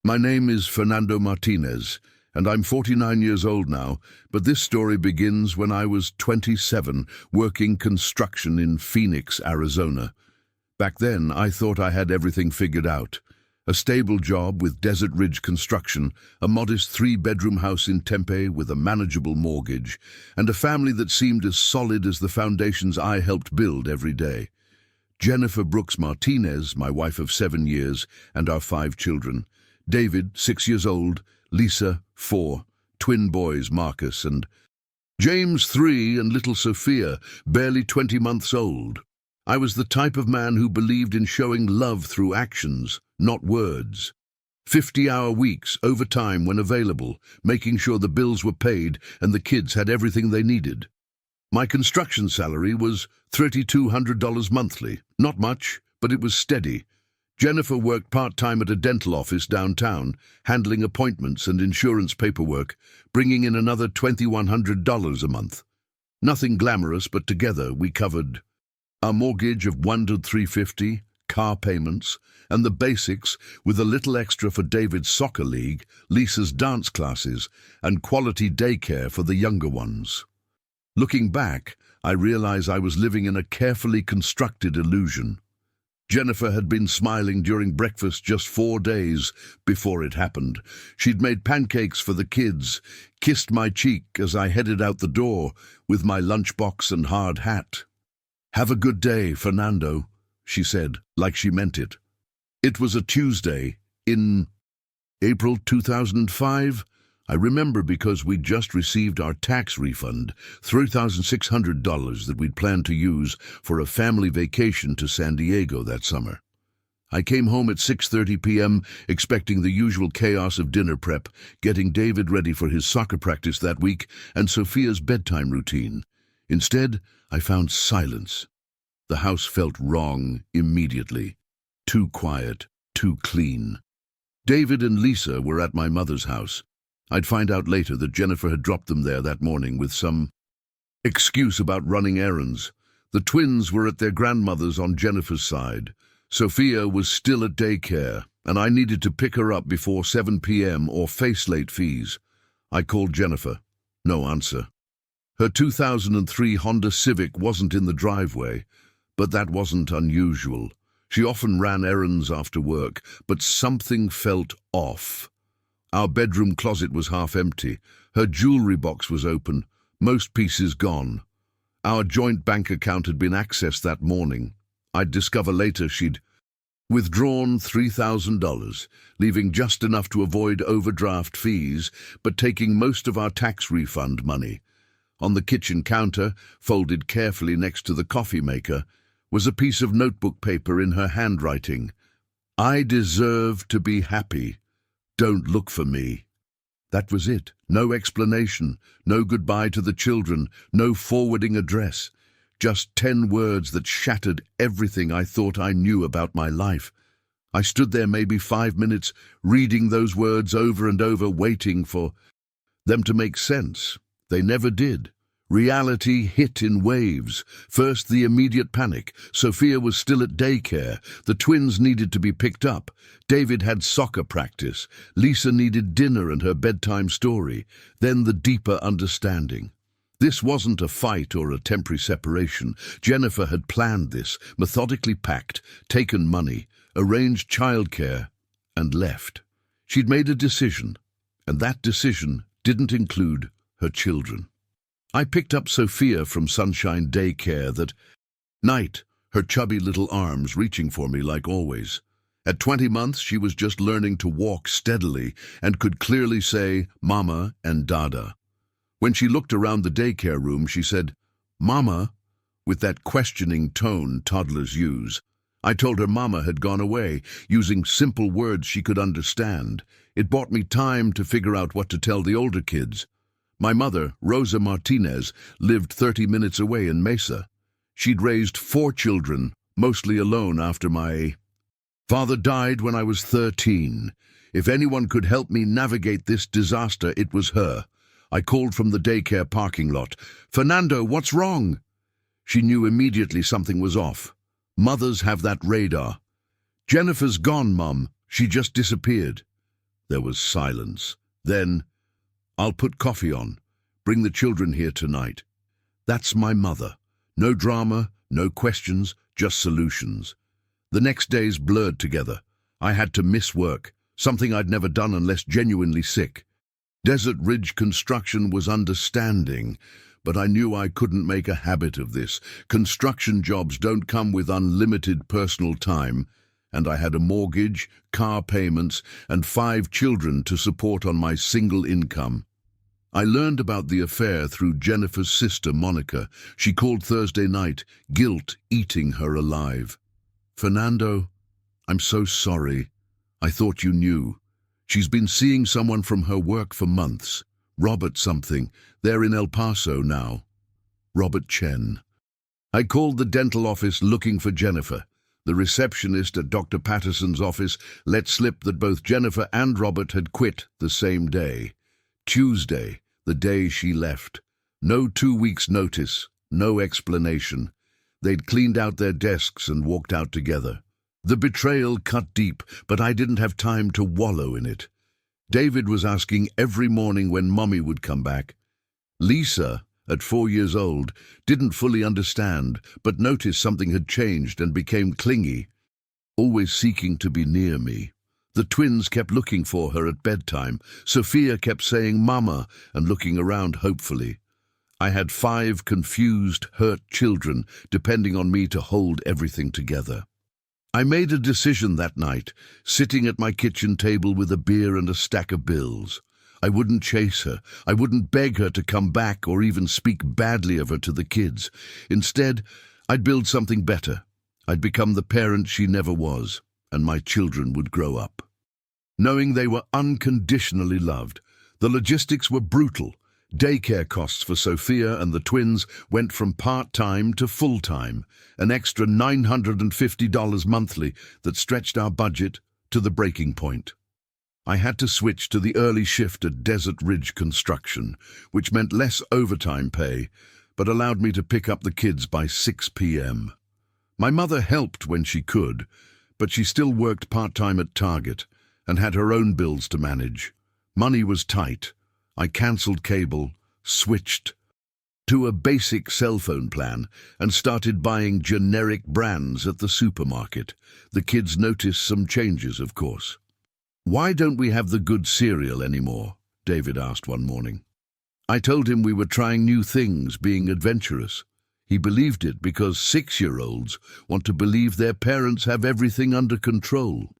My name is Fernando Martinez, and I'm 49 years old now, but this story begins when I was 27, working construction in Phoenix, Arizona. Back then, I thought I had everything figured out. A stable job with Desert Ridge Construction, a modest three-bedroom house in Tempe with a manageable mortgage, and a family that seemed as solid as the foundations I helped build every day. Jennifer Brooks Martinez, my wife of 7 years, and our 5 children. David, 6 years old, Lisa, 4, twin boys Marcus and James, 3, and little Sophia, barely 20 months old. I was the type of man who believed in showing love through actions, not words. 50-hour weeks, overtime when available, making sure the bills were paid and the kids had everything they needed. My construction salary was $3,200 monthly. Not much, but it was steady. Jennifer worked part-time at a dental office downtown, handling appointments and insurance paperwork, bringing in another $2,100 a month. Nothing glamorous, but together we covered our mortgage of $1 to $350, car payments, and the basics with a little extra for David's soccer league, Lisa's dance classes, and quality daycare for the younger ones. Looking back, I realize I was living in a carefully constructed illusion. Jennifer had been smiling during breakfast just 4 days before it happened. She'd made pancakes for the kids, kissed my cheek as I headed out the door with my lunchbox and hard hat. "Have a good day, Fernando," she said, like she meant it. It was a Tuesday in April 2005. I remember because we'd just received our tax refund, $3,600 that we'd planned to use for a family vacation to San Diego that summer. I came home at 6:30 p.m. expecting the usual chaos of dinner prep, getting David ready for his soccer practice that week and Sophia's bedtime routine. Instead, I found silence. The house felt wrong immediately. Too quiet, too clean. David and Lisa were at my mother's house. I'd find out later that Jennifer had dropped them there that morning with some excuse about running errands. The twins were at their grandmother's on Jennifer's side. Sophia was still at daycare, and I needed to pick her up before 7 p.m. or face late fees. I called Jennifer. No answer. Her 2003 Honda Civic wasn't in the driveway, but that wasn't unusual. She often ran errands after work, but something felt off. Our bedroom closet was half empty. Her jewelry box was open, most pieces gone. Our joint bank account had been accessed that morning. I'd discover later she'd withdrawn $3,000, leaving just enough to avoid overdraft fees, but taking most of our tax refund money. On the kitchen counter, folded carefully next to the coffee maker, was a piece of notebook paper in her handwriting. "I deserve to be happy. Don't look for me." That was it. No explanation, no goodbye to the children, no forwarding address. Just 10 words that shattered everything I thought I knew about my life. I stood there maybe 5 minutes, reading those words over and over, waiting for them to make sense. They never did. Reality hit in waves. First, the immediate panic. Sophia was still at daycare. The twins needed to be picked up. David had soccer practice. Lisa needed dinner and her bedtime story. Then the deeper understanding. This wasn't a fight or a temporary separation. Jennifer had planned this, methodically packed, taken money, arranged childcare, and left. She'd made a decision, and that decision didn't include her children. I picked up Sophia from Sunshine Daycare that night, her chubby little arms reaching for me like always. At 20 months, she was just learning to walk steadily and could clearly say Mama and Dada. When she looked around the daycare room, she said, "Mama," with that questioning tone toddlers use. I told her Mama had gone away, using simple words she could understand. It bought me time to figure out what to tell the older kids. My mother, Rosa Martinez, lived 30 minutes away in Mesa. She'd raised 4 children, mostly alone after my father died when I was 13. If anyone could help me navigate this disaster, it was her. I called from the daycare parking lot. "Fernando, what's wrong?" She knew immediately something was off. Mothers have that radar. "Jennifer's gone, Mum. She just disappeared." There was silence. Then, "I'll put coffee on. Bring the children here tonight." That's my mother. No drama, no questions, just solutions. The next days blurred together. I had to miss work, something I'd never done unless genuinely sick. Desert Ridge Construction was understanding, but I knew I couldn't make a habit of this. Construction jobs don't come with unlimited personal time, and I had a mortgage, car payments, and 5 children to support on my single income. I learned about the affair through Jennifer's sister, Monica. She called Thursday night, guilt eating her alive. "Fernando, I'm so sorry. I thought you knew. She's been seeing someone from her work for months. Robert something. They're in El Paso now." Robert Chen. I called the dental office looking for Jennifer. The receptionist at Dr. Patterson's office let slip that both Jennifer and Robert had quit the same day. Tuesday, the day she left. No 2 weeks' notice, no explanation. They'd cleaned out their desks and walked out together. The betrayal cut deep, but I didn't have time to wallow in it. David was asking every morning when Mommy would come back. Lisa, at 4 years old, didn't fully understand, but noticed something had changed and became clingy, always seeking to be near me. The twins kept looking for her at bedtime. Sophia kept saying "Mama" and looking around hopefully. I had 5 confused, hurt children depending on me to hold everything together. I made a decision that night, sitting at my kitchen table with a beer and a stack of bills. I wouldn't chase her. I wouldn't beg her to come back or even speak badly of her to the kids. Instead, I'd build something better. I'd become the parent she never was, and my children would grow up knowing they were unconditionally loved. The logistics were brutal. Daycare costs for Sophia and the twins went from part-time to full-time, an extra $950 monthly that stretched our budget to the breaking point. I had to switch to the early shift at Desert Ridge Construction, which meant less overtime pay, but allowed me to pick up the kids by 6 p.m. My mother helped when she could, but she still worked part-time at Target and had her own bills to manage. Money was tight. I cancelled cable, switched to a basic cell phone plan, and started buying generic brands at the supermarket. The kids noticed some changes, of course. "Why don't we have the good cereal anymore?" David asked one morning. I told him we were trying new things, being adventurous. He believed it because 6-year-olds want to believe their parents have everything under control.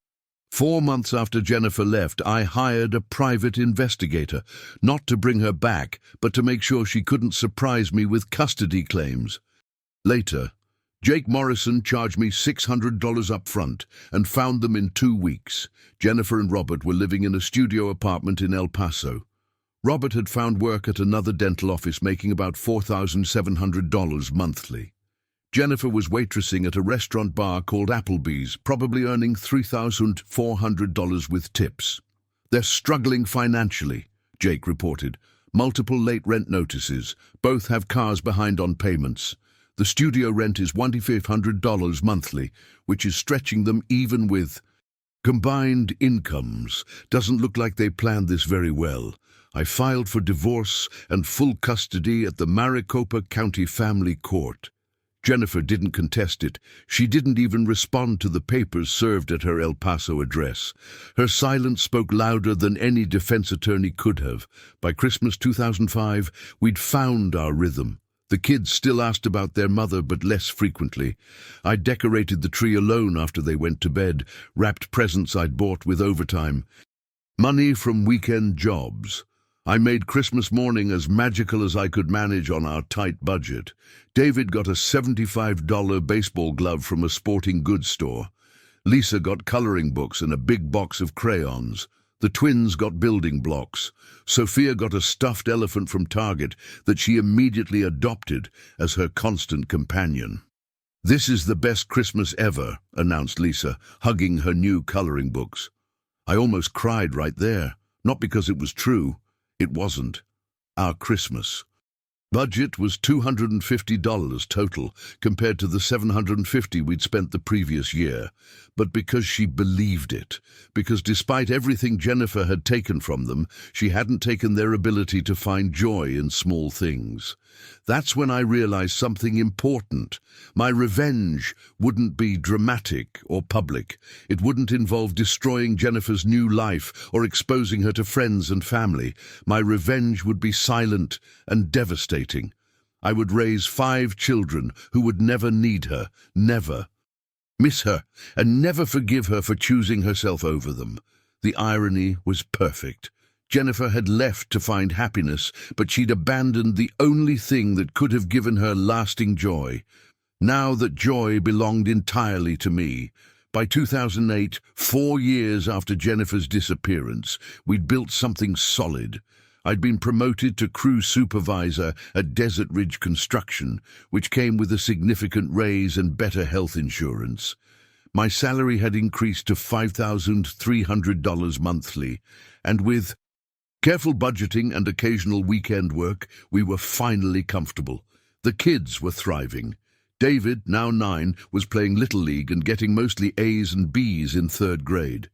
4 months after Jennifer left, I hired a private investigator, not to bring her back, but to make sure she couldn't surprise me with custody claims. Later, Jake Morrison charged me $600 up front and found them in 2 weeks. Jennifer and Robert were living in a studio apartment in El Paso. Robert had found work at another dental office making about $4,700 monthly. Jennifer was waitressing at a restaurant bar called Applebee's, probably earning $3,400 with tips. "They're struggling financially," Jake reported. "Multiple late rent notices. Both have cars behind on payments. The studio rent is $2,500 monthly, which is stretching them even with combined incomes. Doesn't look like they planned this very well. I filed for divorce and full custody at the Maricopa County Family Court." Jennifer didn't contest it. She didn't even respond to the papers served at her El Paso address. Her silence spoke louder than any defense attorney could have. By Christmas 2005, we'd found our rhythm. The kids still asked about their mother, but less frequently. I decorated the tree alone after they went to bed, wrapped presents I'd bought with overtime. Money from weekend jobs. I made Christmas morning as magical as I could manage on our tight budget. David got a $75 baseball glove from a sporting goods store. Lisa got coloring books and a big box of crayons. The twins got building blocks. Sophia got a stuffed elephant from Target that she immediately adopted as her constant companion. "This is the best Christmas ever," announced Lisa, hugging her new coloring books. I almost cried right there, not because it was true. It wasn't. Our Christmas. Budget was $250 total, compared to the $750 we'd spent the previous year. But because she believed it, because despite everything Jennifer had taken from them, she hadn't taken their ability to find joy in small things. That's when I realized something important. My revenge wouldn't be dramatic or public. It wouldn't involve destroying Jennifer's new life or exposing her to friends and family. My revenge would be silent and devastating. I would raise 5 children who would never need her, never miss her, and never forgive her for choosing herself over them. The irony was perfect. Jennifer had left to find happiness, but she'd abandoned the only thing that could have given her lasting joy. Now that joy belonged entirely to me. By 2008, 4 years after Jennifer's disappearance, we'd built something solid. I'd been promoted to crew supervisor at Desert Ridge Construction, which came with a significant raise and better health insurance. My salary had increased to $5,300 monthly, and with careful budgeting and occasional weekend work, we were finally comfortable. The kids were thriving. David, now 9, was playing Little League and getting mostly A's and B's in 3rd grade.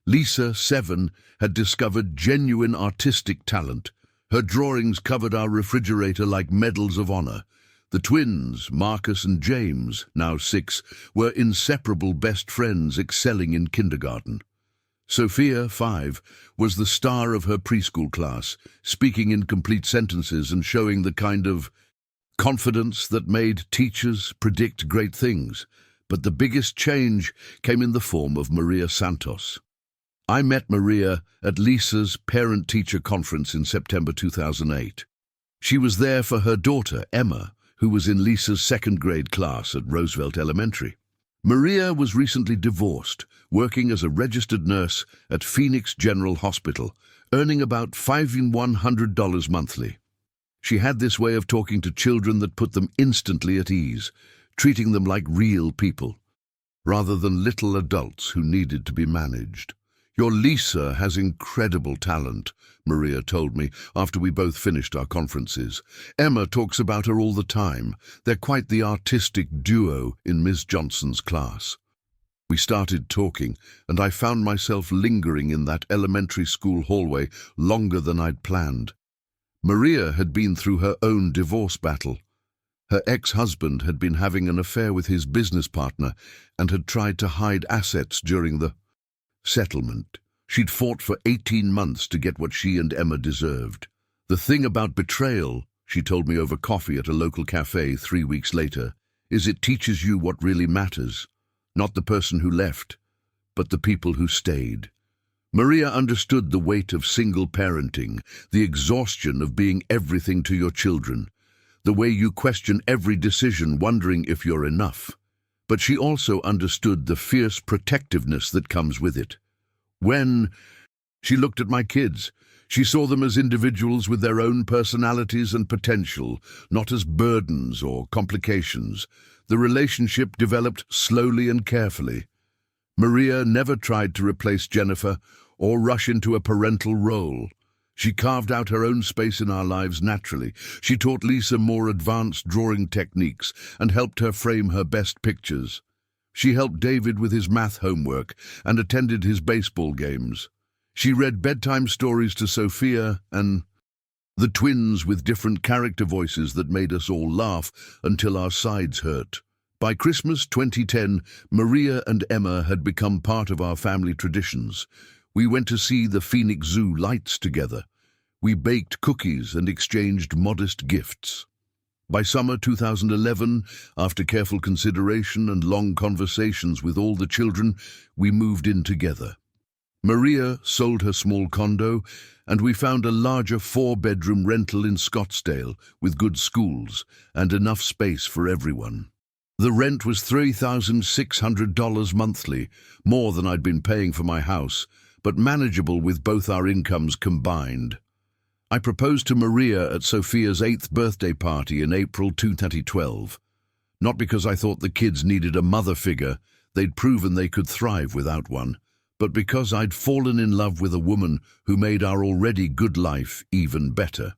Lisa, 7, had discovered genuine artistic talent. Her drawings covered our refrigerator like medals of honor. The twins, Marcus and James, now 6, were inseparable best friends, excelling in kindergarten. Sophia, 5, was the star of her preschool class, speaking in complete sentences and showing the kind of confidence that made teachers predict great things. But the biggest change came in the form of Maria Santos. I met Maria at Lisa's parent-teacher conference in September 2008. She was there for her daughter, Emma, who was in Lisa's 2nd grade class at Roosevelt Elementary. Maria was recently divorced, working as a registered nurse at Phoenix General Hospital, earning about $5,100 monthly. She had this way of talking to children that put them instantly at ease, treating them like real people, rather than little adults who needed to be managed. "Your Lisa has incredible talent," Maria told me after we both finished our conferences. "Emma talks about her all the time. They're quite the artistic duo in Ms. Johnson's class." We started talking, and I found myself lingering in that elementary school hallway longer than I'd planned. Maria had been through her own divorce battle. Her ex-husband had been having an affair with his business partner and had tried to hide assets during the settlement. She'd fought for 18 months to get what she and Emma deserved. "The thing about betrayal," she told me over coffee at a local cafe 3 weeks later, "is it teaches you what really matters. Not the person who left, but the people who stayed." Maria understood the weight of single parenting, the exhaustion of being everything to your children, the way you question every decision wondering if you're enough. But she also understood the fierce protectiveness that comes with it. When she looked at my kids, she saw them as individuals with their own personalities and potential, not as burdens or complications. The relationship developed slowly and carefully. Maria never tried to replace Jennifer or rush into a parental role. She carved out her own space in our lives naturally. She taught Lisa more advanced drawing techniques and helped her frame her best pictures. She helped David with his math homework and attended his baseball games. She read bedtime stories to Sophia and the twins with different character voices that made us all laugh until our sides hurt. By Christmas 2010, Maria and Emma had become part of our family traditions. We went to see the Phoenix Zoo lights together. We baked cookies and exchanged modest gifts. By summer 2011, after careful consideration and long conversations with all the children, we moved in together. Maria sold her small condo, and we found a larger 4-bedroom rental in Scottsdale with good schools and enough space for everyone. The rent was $3,600 monthly, more than I'd been paying for my house, but manageable with both our incomes combined. I proposed to Maria at Sophia's 8th birthday party in April 2012. Not because I thought the kids needed a mother figure, they'd proven they could thrive without one, but because I'd fallen in love with a woman who made our already good life even better.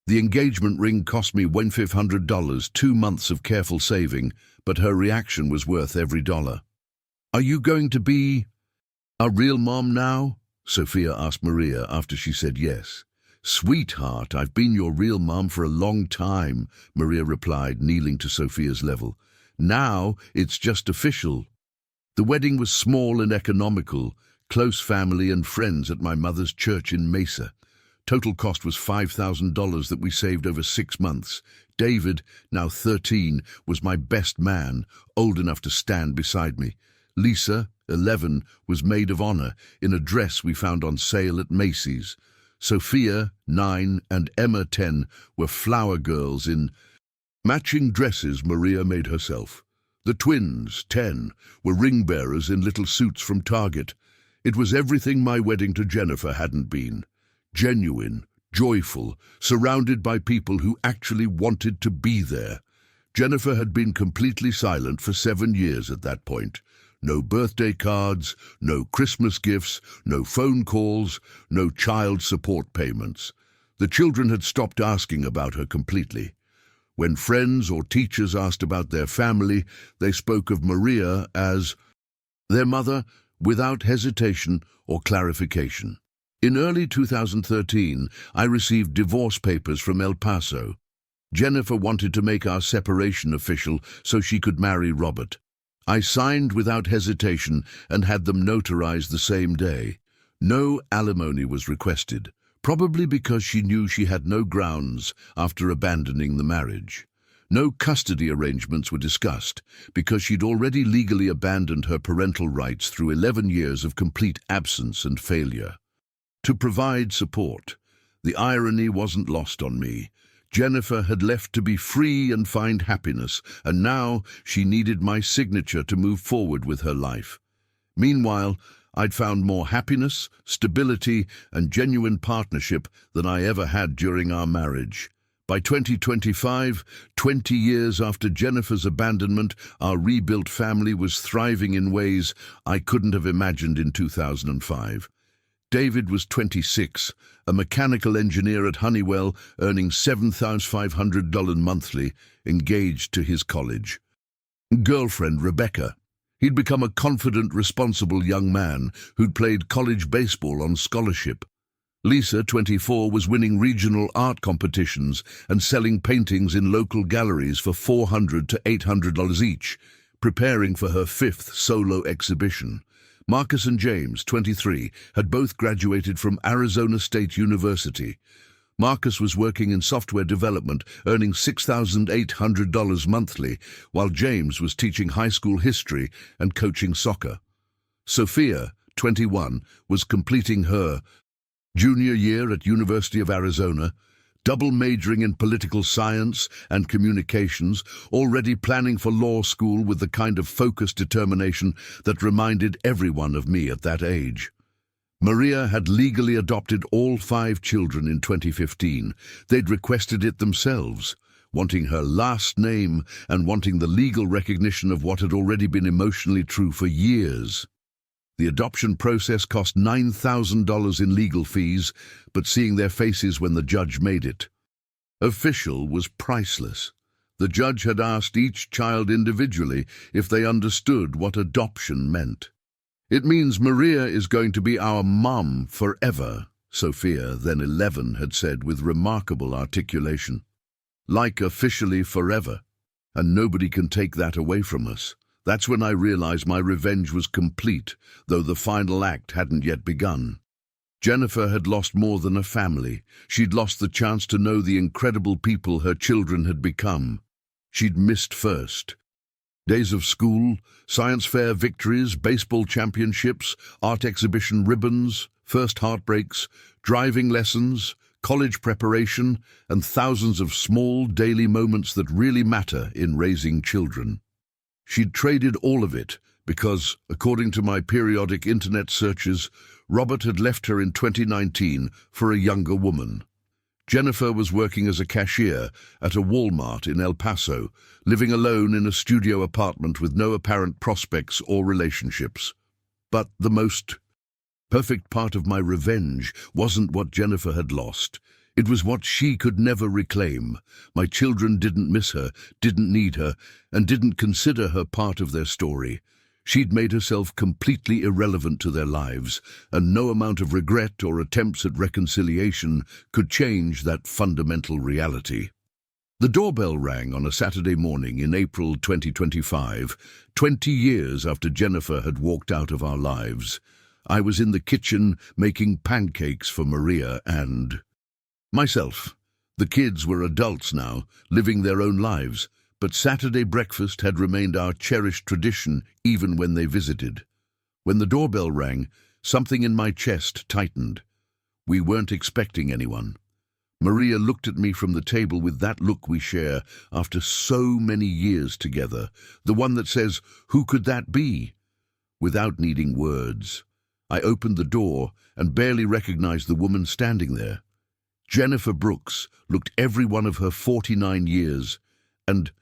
The engagement ring cost me $1,500, 2 months of careful saving, but her reaction was worth every dollar. "Are you going to be a real mom now?" Sophia asked Maria after she said yes. "Sweetheart, I've been your real mom for a long time," Maria replied, kneeling to Sophia's level. "Now it's just official." The wedding was small and economical, close family and friends at my mother's church in Mesa. Total cost was $5,000 that we saved over 6 months. David, now 13, was my best man, old enough to stand beside me. Lisa, 11, was maid of honor in a dress we found on sale at Macy's. Sophia, 9, and Emma, 10, were flower girls in matching dresses Maria made herself. The twins, 10, were ring bearers in little suits from Target. It was everything my wedding to Jennifer hadn't been. Genuine, joyful, surrounded by people who actually wanted to be there. Jennifer had been completely silent for 7 years at that point. No birthday cards, no Christmas gifts, no phone calls, no child support payments. The children had stopped asking about her completely. When friends or teachers asked about their family, they spoke of Maria as their mother without hesitation or clarification. In early 2013, I received divorce papers from El Paso. Jennifer wanted to make our separation official so she could marry Robert. I signed without hesitation and had them notarized the same day. No alimony was requested, probably because she knew she had no grounds after abandoning the marriage. No custody arrangements were discussed, because she'd already legally abandoned her parental rights through 11 years of complete absence and failure. To provide support, the irony wasn't lost on me. Jennifer had left to be free and find happiness, and now she needed my signature to move forward with her life. Meanwhile, I'd found more happiness, stability, and genuine partnership than I ever had during our marriage. By 2025, 20 years after Jennifer's abandonment, our rebuilt family was thriving in ways I couldn't have imagined in 2005. David was 26, a mechanical engineer at Honeywell, earning $7,500 monthly, engaged to his college. Girlfriend Rebecca. He'd become a confident, responsible young man who'd played college baseball on scholarship. Lisa, 24, was winning regional art competitions and selling paintings in local galleries for $400 to $800 each, preparing for her 5th solo exhibition. Marcus and James, 23, had both graduated from Arizona State University. Marcus was working in software development, earning $6,800 monthly, while James was teaching high school history and coaching soccer. Sophia, 21, was completing her junior year at University of Arizona, double majoring in political science and communications, already planning for law school with the kind of focused determination that reminded everyone of me at that age. Maria had legally adopted all 5 children in 2015. They'd requested it themselves, wanting her last name and wanting the legal recognition of what had already been emotionally true for years. The adoption process cost $9,000 in legal fees, but seeing their faces when the judge made it official was priceless. The judge had asked each child individually if they understood what adoption meant. "It means Maria is going to be our mom forever," Sophia, then 11, had said with remarkable articulation. "Like officially forever. And nobody can take that away from us." That's when I realized my revenge was complete, though the final act hadn't yet begun. Jennifer had lost more than a family. She'd lost the chance to know the incredible people her children had become. She'd missed first. Days of school, science fair victories, baseball championships, art exhibition ribbons, first heartbreaks, driving lessons, college preparation, and thousands of small daily moments that really matter in raising children. She'd traded all of it because, according to my periodic internet searches, Robert had left her in 2019 for a younger woman. Jennifer was working as a cashier at a Walmart in El Paso, living alone in a studio apartment with no apparent prospects or relationships. But the most perfect part of my revenge wasn't what Jennifer had lost. It was what she could never reclaim. My children didn't miss her, didn't need her, and didn't consider her part of their story. She'd made herself completely irrelevant to their lives, and no amount of regret or attempts at reconciliation could change that fundamental reality. The doorbell rang on a Saturday morning in April 2025, 20 years after Jennifer had walked out of our lives. I was in the kitchen making pancakes for Maria and myself. The kids were adults now, living their own lives, but Saturday breakfast had remained our cherished tradition even when they visited. When the doorbell rang, something in my chest tightened. We weren't expecting anyone. Maria looked at me from the table with that look we share after so many years together, the one that says, "Who could that be?" Without needing words, I opened the door and barely recognized the woman standing there. Jennifer Brooks looked every one of her 49 years, and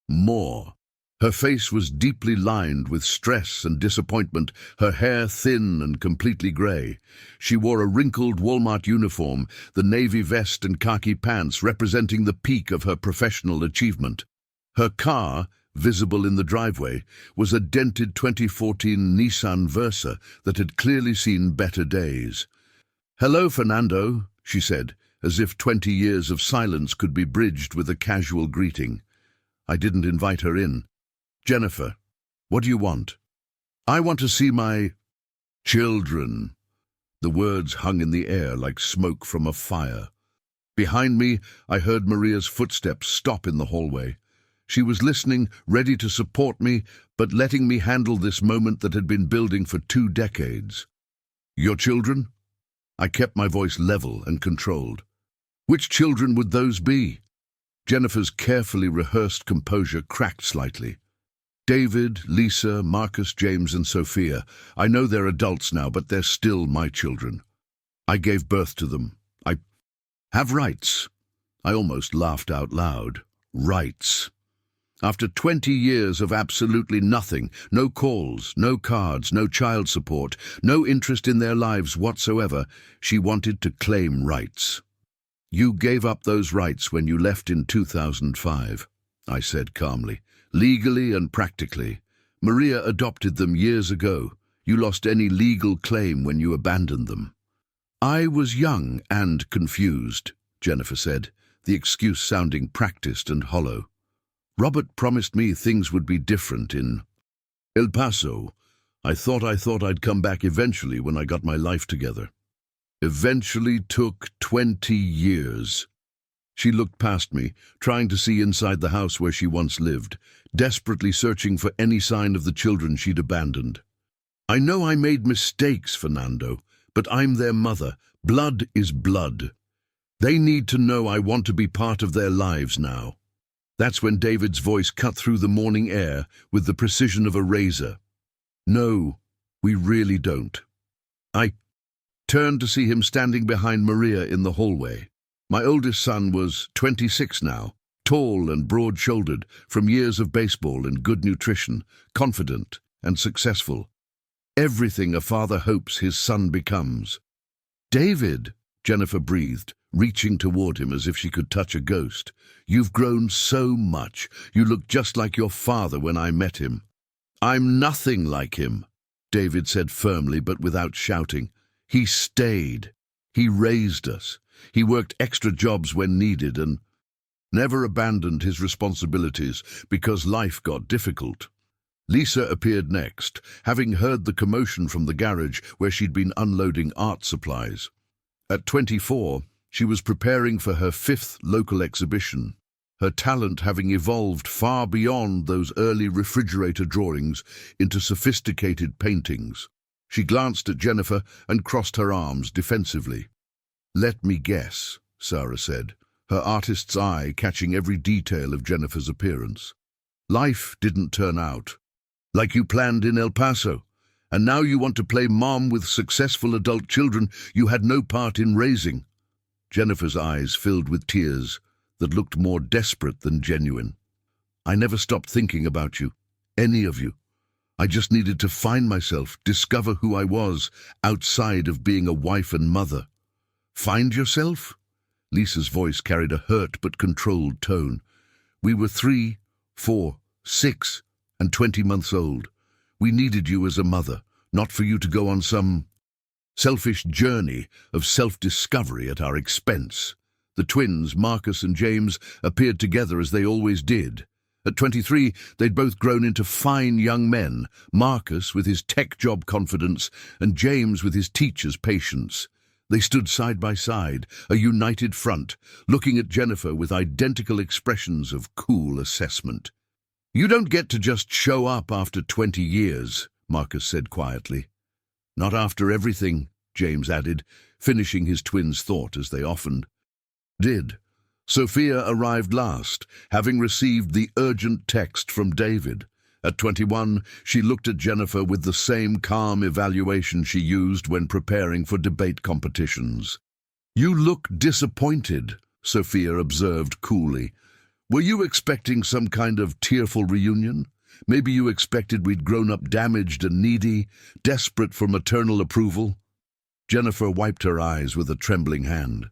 more. Her face was deeply lined with stress and disappointment, her hair thin and completely grey. She wore a wrinkled Walmart uniform, the navy vest and khaki pants representing the peak of her professional achievement. Her car, visible in the driveway, was a dented 2014 Nissan Versa that had clearly seen better days. "Hello, Fernando," she said, as if 20 years of silence could be bridged with a casual greeting. I didn't invite her in. "Jennifer, what do you want?" "I want to see my children." The words hung in the air like smoke from a fire. Behind me, I heard Maria's footsteps stop in the hallway. She was listening, ready to support me, but letting me handle this moment that had been building for 2 decades. "Your children?" I kept my voice level and controlled. "Which children would those be?" Jennifer's carefully rehearsed composure cracked slightly. "David, Lisa, Marcus, James, and Sophia. I know they're adults now, but they're still my children. I gave birth to them. I have rights." I almost laughed out loud. Rights. After 20 years of absolutely nothing, no calls, no cards, no child support, no interest in their lives whatsoever, she wanted to claim rights. "You gave up those rights when you left in 2005, I said calmly. "Legally and practically. Maria adopted them years ago. You lost any legal claim when you abandoned them." "I was young and confused," Jennifer said, the excuse sounding practiced and hollow. "Robert promised me things would be different in El Paso. I thought I'd come back eventually when I got my life together. Eventually took 20 years. She looked past me, trying to see inside the house where she once lived, desperately searching for any sign of the children she'd abandoned. "I know I made mistakes, Fernando, but I'm their mother. Blood is blood. They need to know I want to be part of their lives now." That's when David's voice cut through the morning air with the precision of a razor. "No, we really don't." I turned to see him standing behind Maria in the hallway. My oldest son was 26 now, tall and broad-shouldered from years of baseball and good nutrition, confident and successful. Everything a father hopes his son becomes. "David," Jennifer breathed, reaching toward him as if she could touch a ghost. "You've grown so much. You look just like your father when I met him." "I'm nothing like him," David said firmly but without shouting. "He stayed. He raised us. He worked extra jobs when needed and never abandoned his responsibilities because life got difficult." Lisa appeared next, having heard the commotion from the garage where she'd been unloading art supplies. At 24, she was preparing for her 5th local exhibition, her talent having evolved far beyond those early refrigerator drawings into sophisticated paintings. She glanced at Jennifer and crossed her arms defensively. "Let me guess," Sarah said, her artist's eye catching every detail of Jennifer's appearance. "Life didn't turn out like you planned in El Paso, and now you want to play mom with successful adult children you had no part in raising." Jennifer's eyes filled with tears that looked more desperate than genuine. "I never stopped thinking about you, any of you. I just needed to find myself, discover who I was outside of being a wife and mother." "Find yourself?" Lisa's voice carried a hurt but controlled tone. "We were 3, 4, 6, and 20 months old. We needed you as a mother, not for you to go on some selfish journey of self-discovery at our expense." The twins, Marcus and James, appeared together as they always did. At 23, they'd both grown into fine young men, Marcus with his tech job confidence and James with his teacher's patience. They stood side by side, a united front, looking at Jennifer with identical expressions of cool assessment. "You don't get to just show up after 20 years, Marcus said quietly. "Not after everything," James added, finishing his twins' thought as they often did. Sophia arrived last, having received the urgent text from David. At 21, she looked at Jennifer with the same calm evaluation she used when preparing for debate competitions. "You look disappointed," Sophia observed coolly. "Were you expecting some kind of tearful reunion? Maybe you expected we'd grown up damaged and needy, desperate for maternal approval?" Jennifer wiped her eyes with a trembling hand.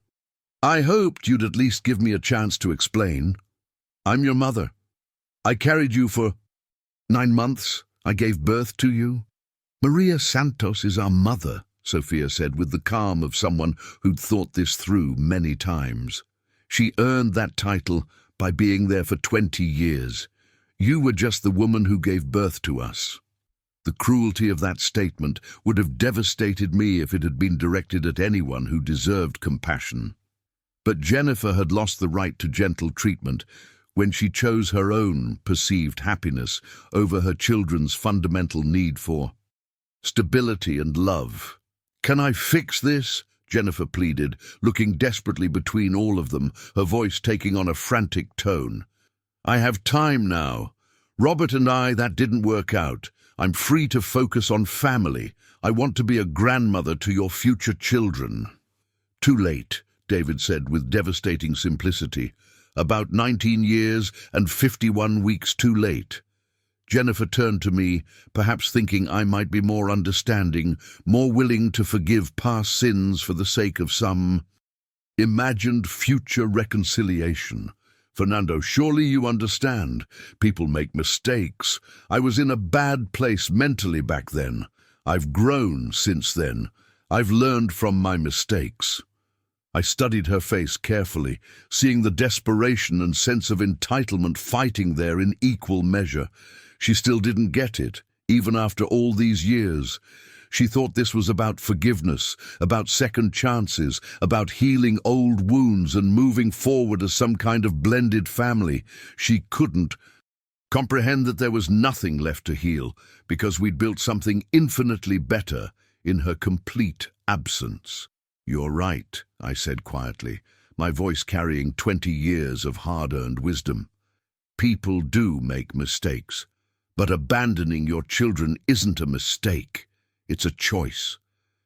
"I hoped you'd at least give me a chance to explain. I'm your mother. I carried you for 9 months. I gave birth to you." "Maria Santos is our mother," Sophia said with the calm of someone who'd thought this through many times. "She earned that title by being there for 20 years. You were just the woman who gave birth to us." The cruelty of that statement would have devastated me if it had been directed at anyone who deserved compassion. But Jennifer had lost the right to gentle treatment when she chose her own perceived happiness over her children's fundamental need for stability and love. "Can I fix this?" Jennifer pleaded, looking desperately between all of them, her voice taking on a frantic tone. "I have time now. Robert and I, that didn't work out. I'm free to focus on family. I want to be a grandmother to your future children." "Too late," David said with devastating simplicity. "About 19 years and 51 weeks too late." Jennifer turned to me, perhaps thinking I might be more understanding, more willing to forgive past sins for the sake of some imagined future reconciliation. "Fernando, surely you understand. People make mistakes. I was in a bad place mentally back then. I've grown since then. I've learned from my mistakes." I studied her face carefully, seeing the desperation and sense of entitlement fighting there in equal measure. She still didn't get it, even after all these years. She thought this was about forgiveness, about second chances, about healing old wounds and moving forward as some kind of blended family. She couldn't comprehend that there was nothing left to heal, because we'd built something infinitely better in her complete absence. "You're right," I said quietly, my voice carrying 20 years of hard-earned wisdom. "People do make mistakes, but abandoning your children isn't a mistake. It's a choice,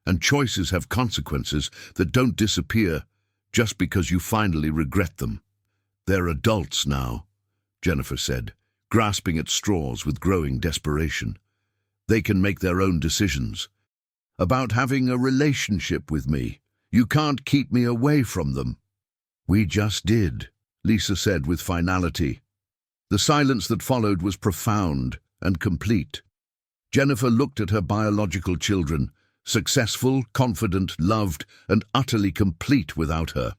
and choices have consequences that don't disappear just because you finally regret them." "They're adults now," Jennifer said, grasping at straws with growing desperation. "They can make their own decisions about having a relationship with me. You can't keep me away from them." "We just did," Lisa said with finality. The silence that followed was profound and complete. Jennifer looked at her biological children, successful, confident, loved, and utterly complete without her.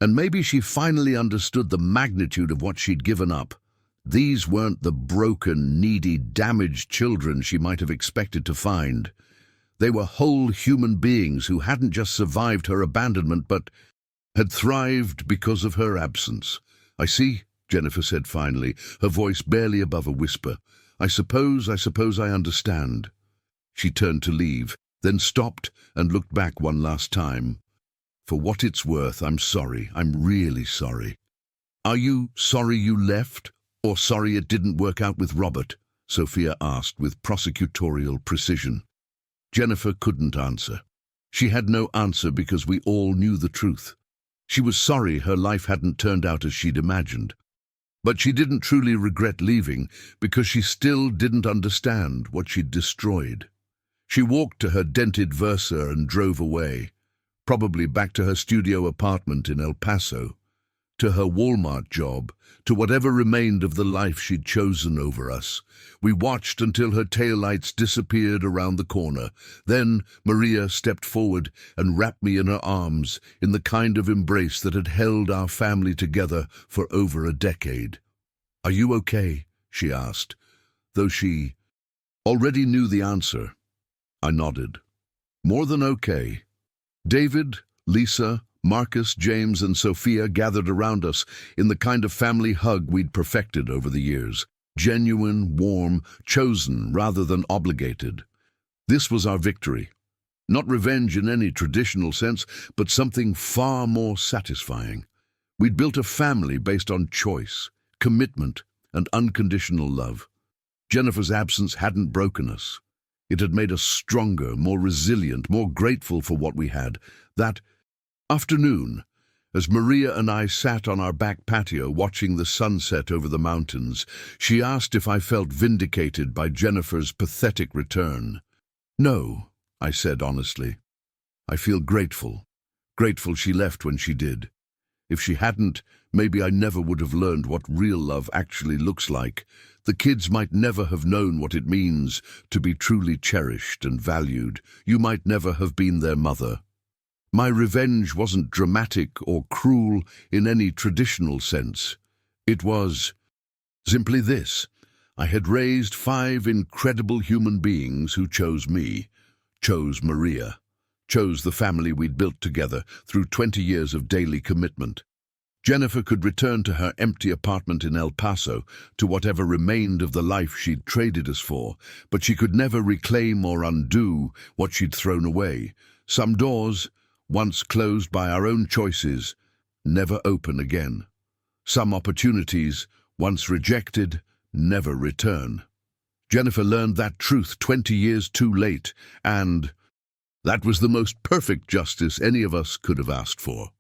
And maybe she finally understood the magnitude of what she'd given up. These weren't the broken, needy, damaged children she might have expected to find. They were whole human beings who hadn't just survived her abandonment, but had thrived because of her absence. "I see," Jennifer said finally, her voice barely above a whisper. I suppose I understand." She turned to leave, then stopped and looked back one last time. "For what it's worth, I'm sorry. I'm really sorry." "Are you sorry you left, or sorry it didn't work out with Robert?" Sophia asked with prosecutorial precision. Jennifer couldn't answer. She had no answer because we all knew the truth. She was sorry her life hadn't turned out as she'd imagined. But she didn't truly regret leaving because she still didn't understand what she'd destroyed. She walked to her dented Versa and drove away. probably back to her studio apartment in El Paso, to her Walmart job, to whatever remained of the life she'd chosen over us. We watched until her taillights disappeared around the corner. Then Maria stepped forward and wrapped me in her arms in the kind of embrace that had held our family together for over a decade. "Are you okay?" she asked, though she already knew the answer. I nodded. "More than okay." David, Lisa, Marcus, James, and Sophia gathered around us in the kind of family hug we'd perfected over the years. Genuine, warm, chosen rather than obligated. This was our victory. Not revenge in any traditional sense, but something far more satisfying. We'd built a family based on choice, commitment, and unconditional love. Jennifer's absence hadn't broken us. It had made us stronger, more resilient, more grateful for what we had. That afternoon, as Maria and I sat on our back patio watching the sunset over the mountains, she asked if I felt vindicated by Jennifer's pathetic return. "No," I said honestly. "I feel grateful. Grateful she left when she did. If she hadn't, maybe I never would have learned what real love actually looks like. The kids might never have known what it means to be truly cherished and valued. You might never have been their mother." My revenge wasn't dramatic or cruel in any traditional sense. It was simply this. I had raised 5 incredible human beings who chose me, chose Maria, chose the family we'd built together through 20 years of daily commitment. Jennifer could return to her empty apartment in El Paso, to whatever remained of the life she'd traded us for, but she could never reclaim or undo what she'd thrown away. Some doors, once closed by our own choices, never open again. Some opportunities, once rejected, never return. Jennifer learned that truth 20 years too late, and that was the most perfect justice any of us could have asked for.